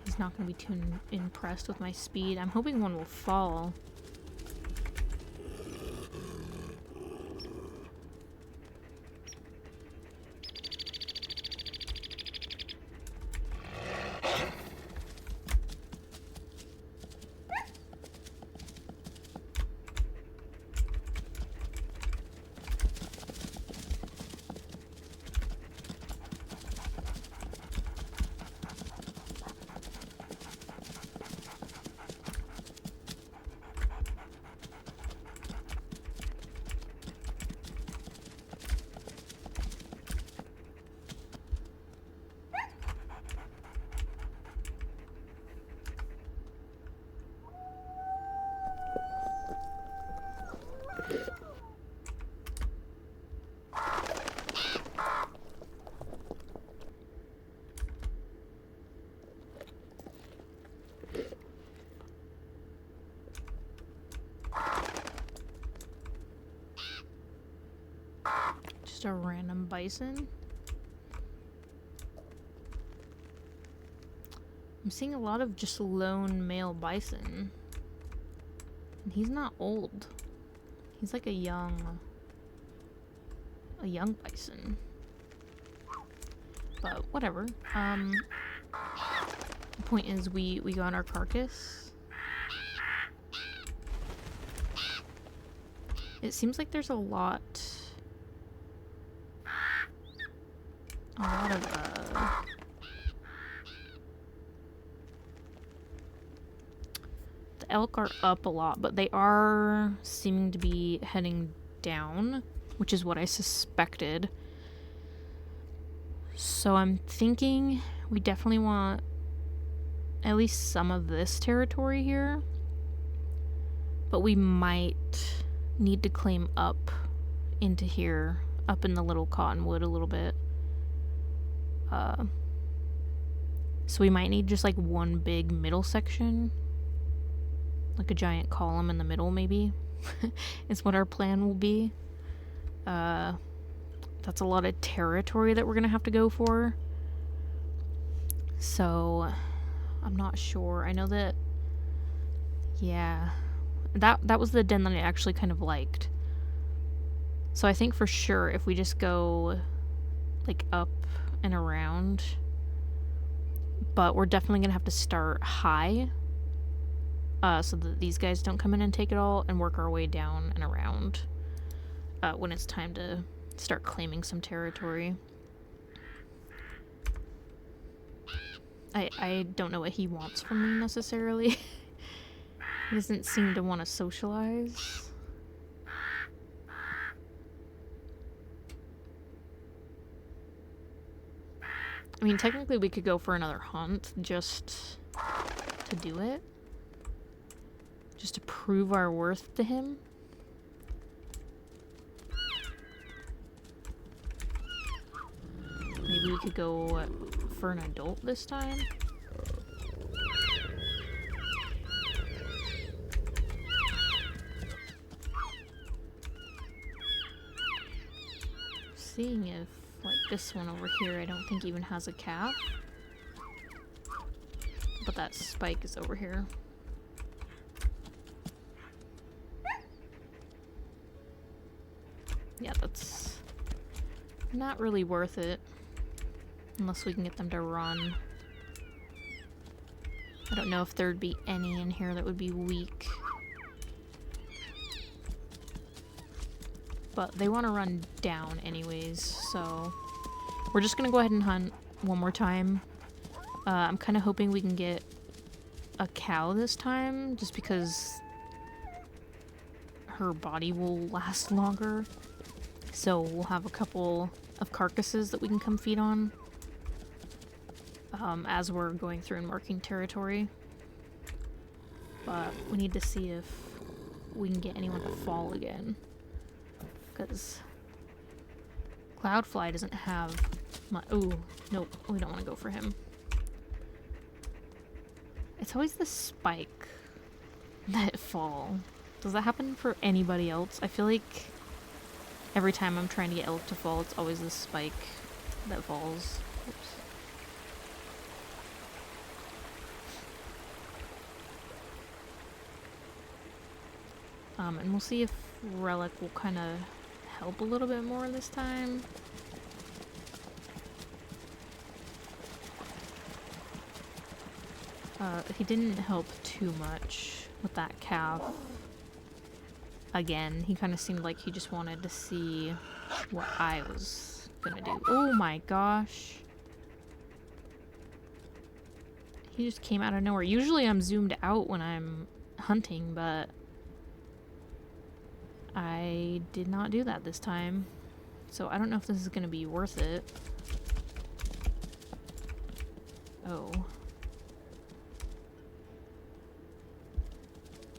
He's not going to be too impressed with my speed. I'm hoping one will fall. Just a random bison. I'm seeing a lot of just lone male bison. And he's not old. He's like a young bison. But whatever. The point is we got our carcass. It seems like there's a lot of the elk are up a lot, but they are seeming to be heading down, which is what I suspected. So I'm thinking we definitely want at least some of this territory here, but we might need to claim up into here, up in the little cottonwood a little bit. So we might need just like one big middle section, like a giant column in the middle maybe, is what our plan will be. That's a lot of territory that we're gonna have to go for. So I'm not sure. I know that, yeah, that was the den that I actually kind of liked. So I think for sure if we just go like up and around, but we're definitely gonna have to start high, so that these guys don't come in and take it all, and work our way down and around when it's time to start claiming some territory. I don't know what he wants from me necessarily. He doesn't seem to want to socialize. I mean, technically we could go for another hunt just to do it. Just to prove our worth to him. Maybe we could go for an adult this time. Seeing if, like, this one over here I don't think even has a calf. But that spike is over here. Yeah, that's not really worth it. Unless we can get them to run. I don't know if there'd be any in here that would be weak. But they want to run down anyways, so we're just gonna go ahead and hunt one more time. I'm kind of hoping we can get a cow this time, just because her body will last longer. So we'll have a couple of carcasses that we can come feed on as we're going through and marking territory. But we need to see if we can get anyone to fall again. Because CloudFly doesn't have my... Ooh, nope, we don't want to go for him. It's always the spike that fall. Does that happen for anybody else? I feel like every time I'm trying to get elk to fall, it's always the spike that falls. Oops. And we'll see if Relic will kind of help a little bit more this time. He didn't help too much with that calf. Again, he kind of seemed like he just wanted to see what I was gonna do. Oh my gosh. He just came out of nowhere. Usually I'm zoomed out when I'm hunting, but I did not do that this time. So I don't know if this is gonna be worth it. Oh.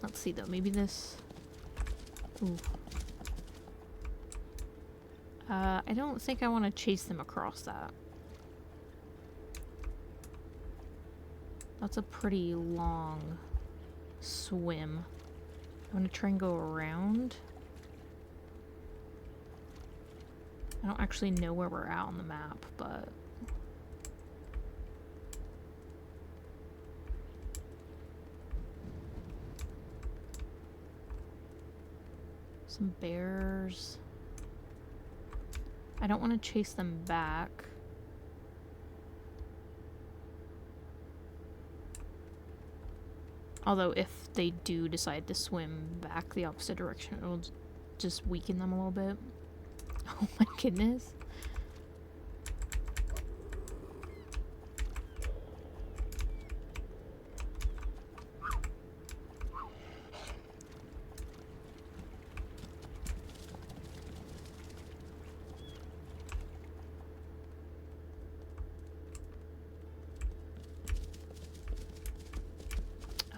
Let's see though, maybe this... Ooh. I don't think I want to chase them across that. That's a pretty long swim. I'm gonna try and go around. I don't actually know where we're at on the map, but... Some bears. I don't want to chase them back. Although if they do decide to swim back the opposite direction, it'll just weaken them a little bit. Oh my goodness.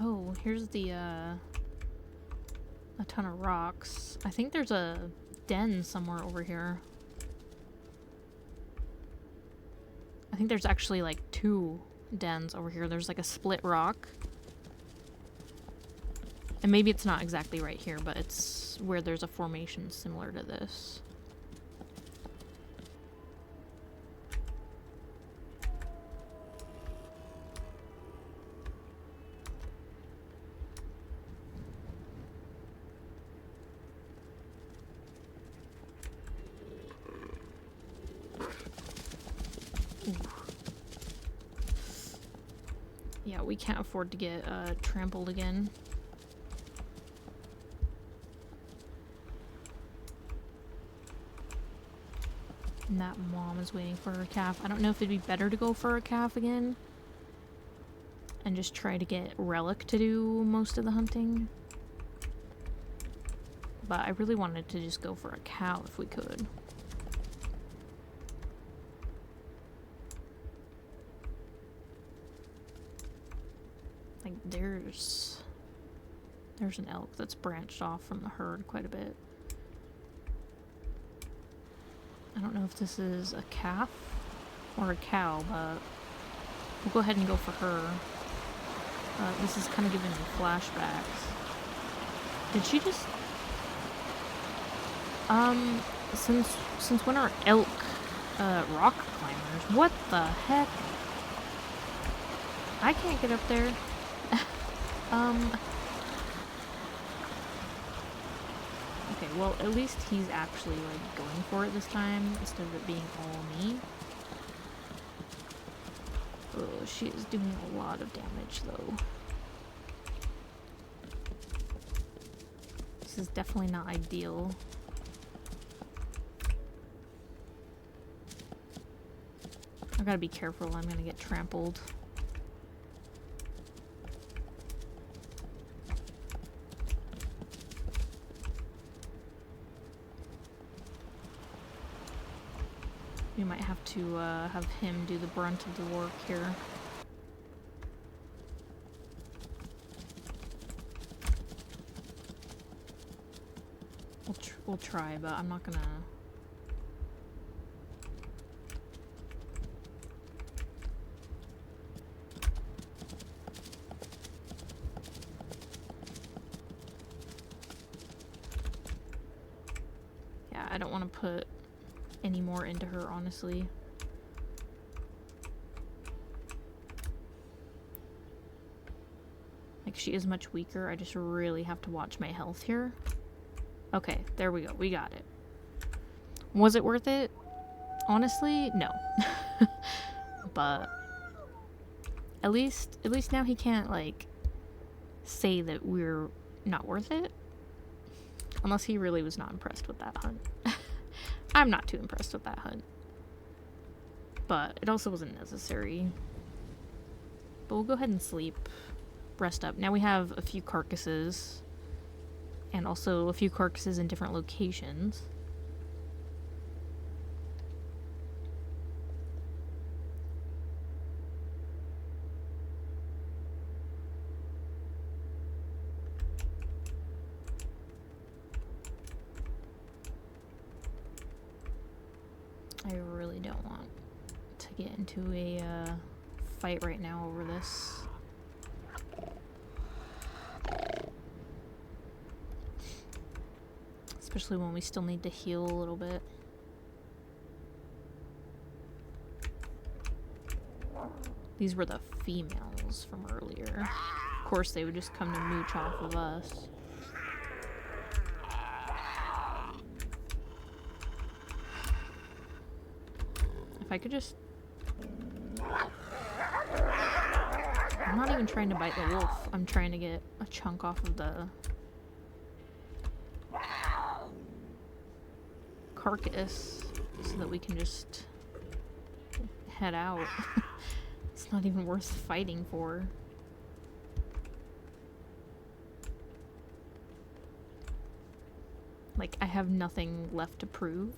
Oh, here's the, a ton of rocks. I think there's a den somewhere over here. I think there's actually like 2 dens over here. There's like a split rock. And maybe it's not exactly right here, but it's where there's a formation similar to this. Yeah, we can't afford to get trampled again. And that mom is waiting for her calf. I don't know if it'd be better to go for a calf again. and just try to get Relic to do most of the hunting. But I really wanted to just go for a cow if we could. Like, there's an elk that's branched off from the herd quite a bit. I don't know if this is a calf or a cow, but we'll go ahead and go for her. This is kind of giving me flashbacks. Did she just... since when are elk, rock climbers? What the heck? I can't get up there. Okay, well, at least he's actually, like, going for it this time, instead of it being all me. Oh, she is doing a lot of damage, though. This is definitely not ideal. I gotta be careful, I'm gonna get trampled. We might have to have him do the brunt of the work here. We'll try, but I'm not gonna... Yeah, I don't want to put any more into her, honestly. Like, she is much weaker. I just really have to watch my health here. Okay, there we go. We got it. Was it worth it? Honestly, no. But at least now he can't, like, say that we're not worth it. Unless he really was not impressed with that hunt. I'm not too impressed with that hunt. But it also wasn't necessary. But we'll go ahead and sleep. Rest up. Now we have a few carcasses. And also a few carcasses in different locations. I really don't want to get into a fight right now over this. Especially when we still need to heal a little bit. These were the females from earlier. Of course, they would just come to mooch off of us. If I could just... I'm not even trying to bite the wolf. I'm trying to get a chunk off of the carcass so that we can just head out. It's not even worth fighting for. Like, I have nothing left to prove,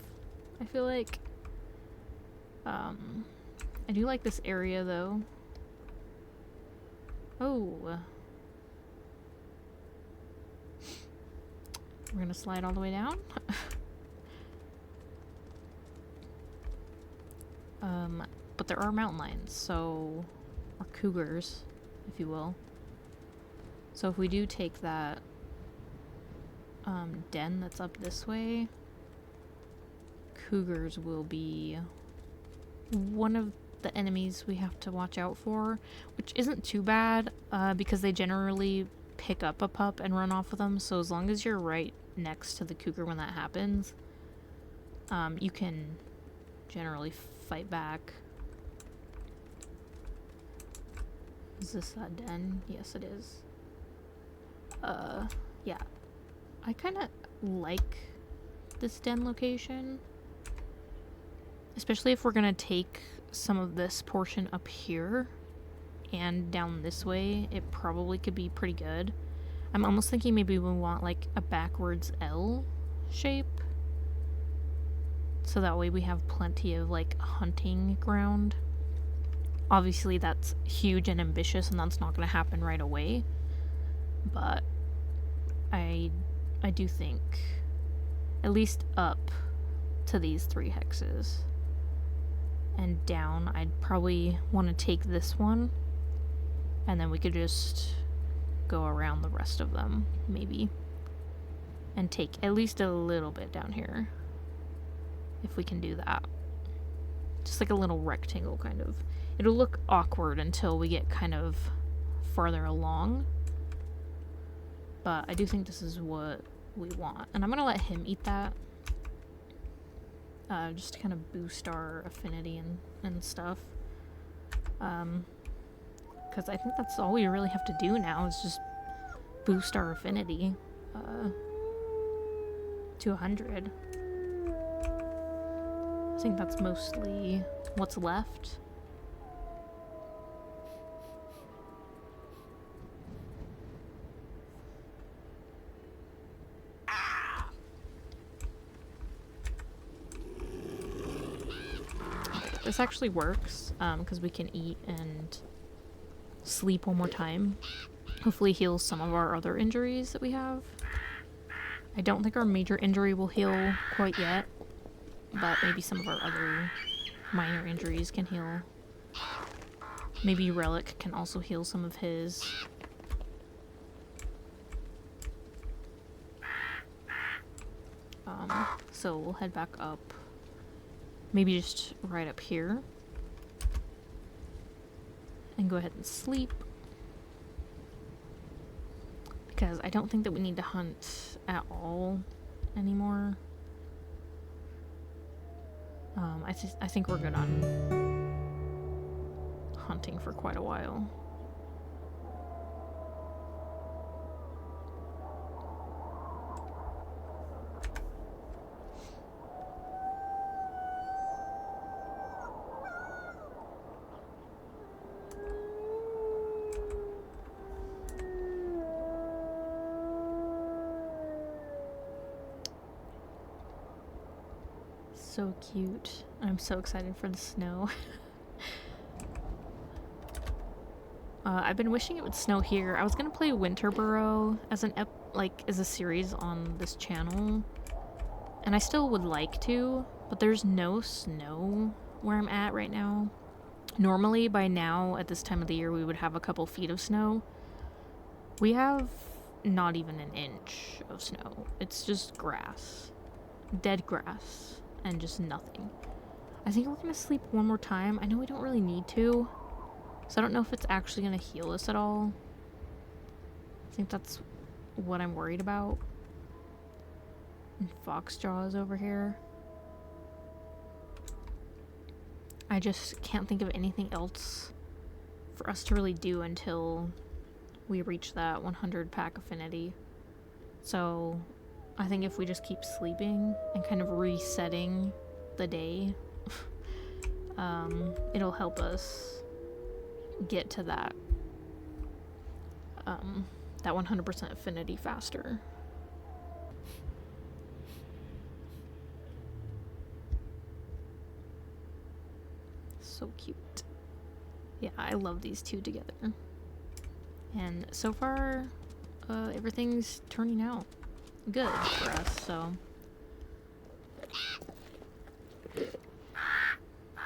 I feel like. I do like this area, though. Oh. We're gonna slide all the way down? But there are mountain lions, so... or cougars, if you will. So if we do take that den that's up this way, cougars will be one of the enemies we have to watch out for, which isn't too bad, because they generally pick up a pup and run off with them, so as long as you're right next to the cougar when that happens, you can generally fight back. Is this a den? Yes, it is. Yeah. I kind of like this den location. Especially if we're gonna take some of this portion up here and down this way, it probably could be pretty good. I'm almost thinking maybe we want like a backwards L shape. So that way we have plenty of like hunting ground. Obviously that's huge and ambitious and that's not going to happen right away. But I do think at least up to these 3 hexes. And down, I'd probably want to take this one. And then we could just go around the rest of them, maybe. And take at least a little bit down here. If we can do that. Just like a little rectangle, kind of. It'll look awkward until we get kind of farther along. But I do think this is what we want. And I'm going to let him eat that. Just to kind of boost our affinity and stuff. Because I think that's all we really have to do now is just boost our affinity to 100. I think that's mostly what's left. This actually works, because we can eat and sleep one more time. Hopefully heals some of our other injuries that we have. I don't think our major injury will heal quite yet, but maybe some of our other minor injuries can heal. Maybe Relic can also heal some of his. So we'll head back up. Maybe just right up here. And go ahead and sleep. Because I don't think that we need to hunt at all anymore. I think we're good on hunting for quite a while. So cute. I'm so excited for the snow. I've been wishing it would snow here. I was gonna play Winterborough as as a series on this channel, and I still would like to, but there's no snow where I'm at right now. Normally, by now, at this time of the year, we would have a couple feet of snow. We have not even an inch of snow. It's just grass. Dead grass. And just nothing. I think we're gonna sleep one more time. I know we don't really need to, so I don't know if it's actually gonna heal us at all. I think that's what I'm worried about. And Foxjaw is over here. I just can't think of anything else for us to really do until we reach that 100 pack affinity. So I think if we just keep sleeping and kind of resetting the day, it'll help us get to that 100% affinity faster. So cute. Yeah, I love these two together. And so far, everything's turning out good for us, so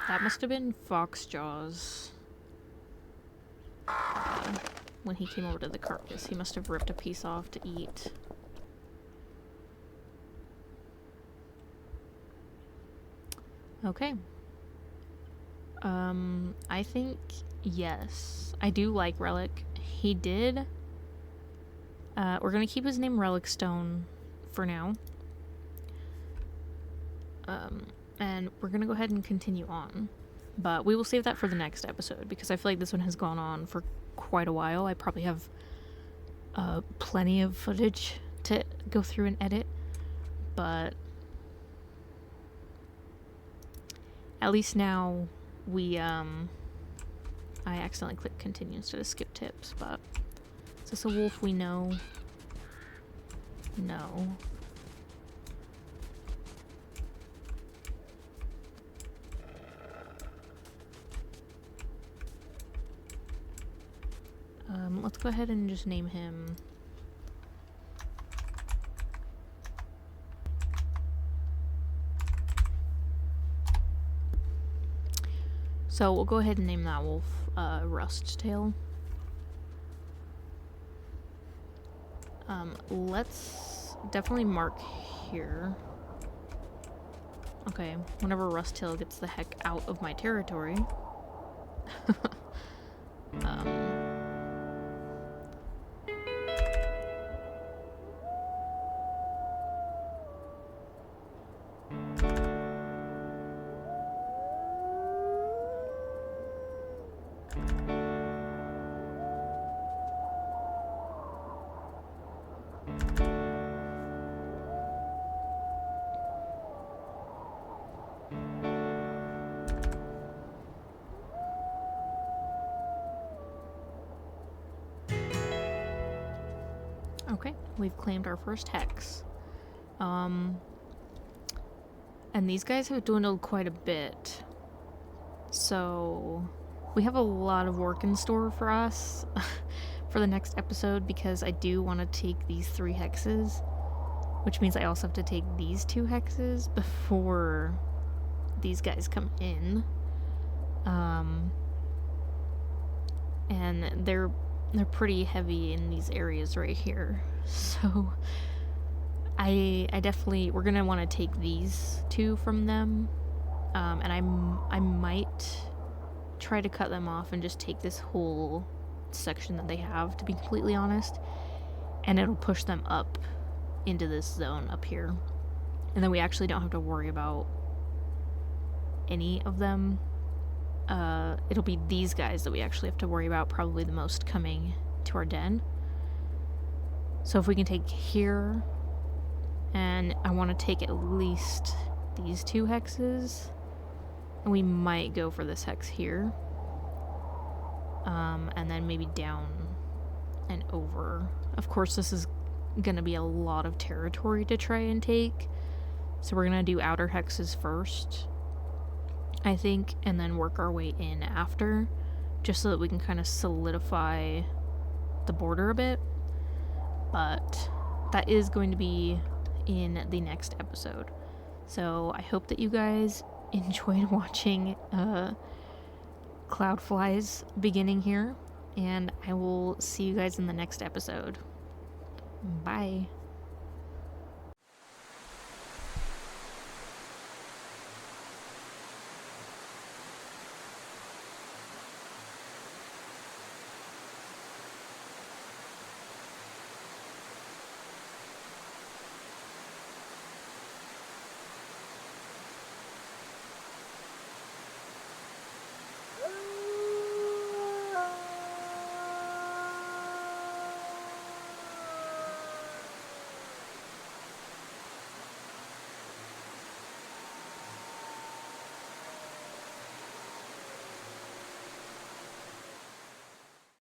that must have been Foxjaw's when he came over to the carcass. He must have ripped a piece off to eat. Okay. I think yes. I do like Relic. He did. We're gonna keep his name Relic Stone for now. And we're gonna go ahead and continue on. But we will save that for the next episode, because I feel like this one has gone on for quite a while. I probably have plenty of footage to go through and edit. But at least now we, I I accidentally clicked continue instead of skip tips, but is this a wolf we know? No. Let's go ahead and just name him so we'll go ahead and name that wolf Rust Tail. Let's definitely mark here. Okay, whenever Rust Tail gets the heck out of my territory. Okay, we've claimed our first hex. And these guys have dwindled quite a bit. So we have a lot of work in store for us for the next episode, because I do want to take these 3 hexes, which means I also have to take these 2 hexes before these guys come in. And they're pretty heavy in these areas right here. So I definitely, we're gonna want to take these 2 from them, and I might try to cut them off and just take this whole section that they have, to be completely honest, and it'll push them up into this zone up here, and then we actually don't have to worry about any of them. It'll be these guys that we actually have to worry about probably the most coming to our den. So if we can take here, and I want to take at least these 2 hexes, and we might go for this hex here, and then maybe down and over. Of course, this is gonna be a lot of territory to try and take, so we're gonna do outer hexes first, I think, and then work our way in after, just so that we can kind of solidify the border a bit. But that is going to be in the next episode. So I hope that you guys enjoyed watching CloudFly's beginning here, and I will see you guys in the next episode. Bye.